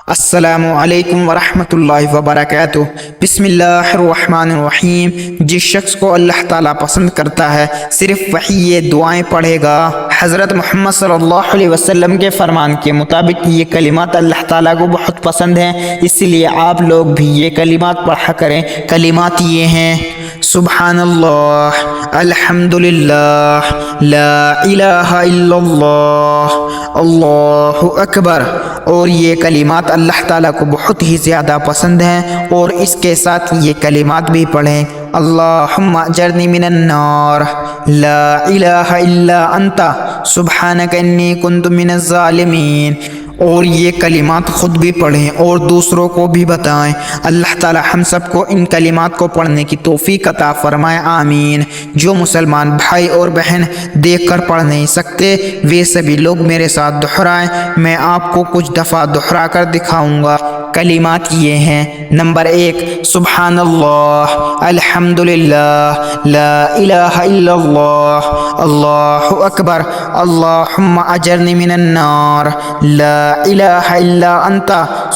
السلام علیکم ورحمۃ اللہ وبرکاتہ۔ بسم اللہ الرحمن الرحیم۔ جس شخص کو اللہ تعالیٰ پسند کرتا ہے صرف وہی یہ دعائیں پڑھے گا۔ حضرت محمد صلی اللہ علیہ وسلم کے فرمان کے مطابق یہ کلمات اللہ تعالیٰ کو بہت پسند ہیں، اس لیے آپ لوگ بھی یہ کلمات پڑھا کریں۔ کلمات یہ ہیں: سبحان اللہ، الحمدللہ، لا الہ الا اللہ، اللہ اکبر۔ اور یہ کلمات اللہ تعالیٰ کو بہت ہی زیادہ پسند ہیں، اور اس کے ساتھ یہ کلمات بھی پڑھیں: اللہم اجرنی من النار، لا الہ الا انت، سبحانک انی کنت من الظالمین۔ اور یہ کلمات خود بھی پڑھیں اور دوسروں کو بھی بتائیں۔ اللہ تعالی ہم سب کو ان کلمات کو پڑھنے کی توفیق عطا فرمائے، آمین۔ جو مسلمان بھائی اور بہن دیکھ کر پڑھ نہیں سکتے وہ سبھی لوگ میرے ساتھ دہرائیں، میں آپ کو کچھ دفعہ دہرا کر دکھاؤں گا۔ کلمات یہ ہیں: نمبر 1، سبحان اللہ، الحمدللہ، لا الہ الا اللہ، اللہ اکبر، اللہم اجرنی من النار، لا الہ الا انت،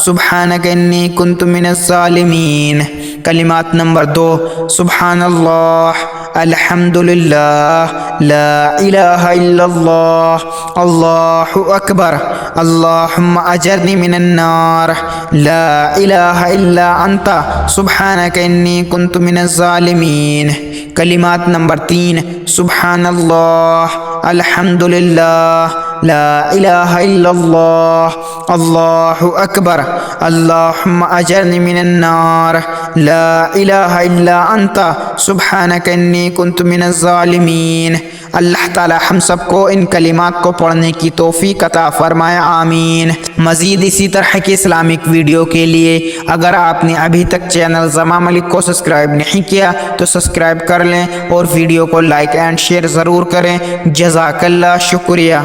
سبحانک انی کنت من الظالمین۔ کلمات نمبر 2، سبحان اللہ، الحمدللہ، لا الہ الا اللہ، اللہ اکبر، اللہم اجرنی من النار، لا الہ الا انت، سبحانک انی کنت من الظالمین۔ کلمات نمبر 3، سبحان اللہ، الحمدللہ، لا الہ الا اللہ، اللہ اکبر، اللہم اجرنی من النار، لا الہ الا انت، سبحانک انی کنت من الظالمین۔ اللہ تعالی ہم سب کو ان کلمات کو پڑھنے کی توفیق عطا فرمائے، آمین۔ مزید اسی طرح کے اسلامک ویڈیو کے لیے اگر آپ نے ابھی تک چینل زمان ملک کو سبسکرائب نہیں کیا تو سبسکرائب کر لیں اور ویڈیو کو لائک اینڈ شیئر ضرور کریں۔ جزاک اللہ، شکریہ۔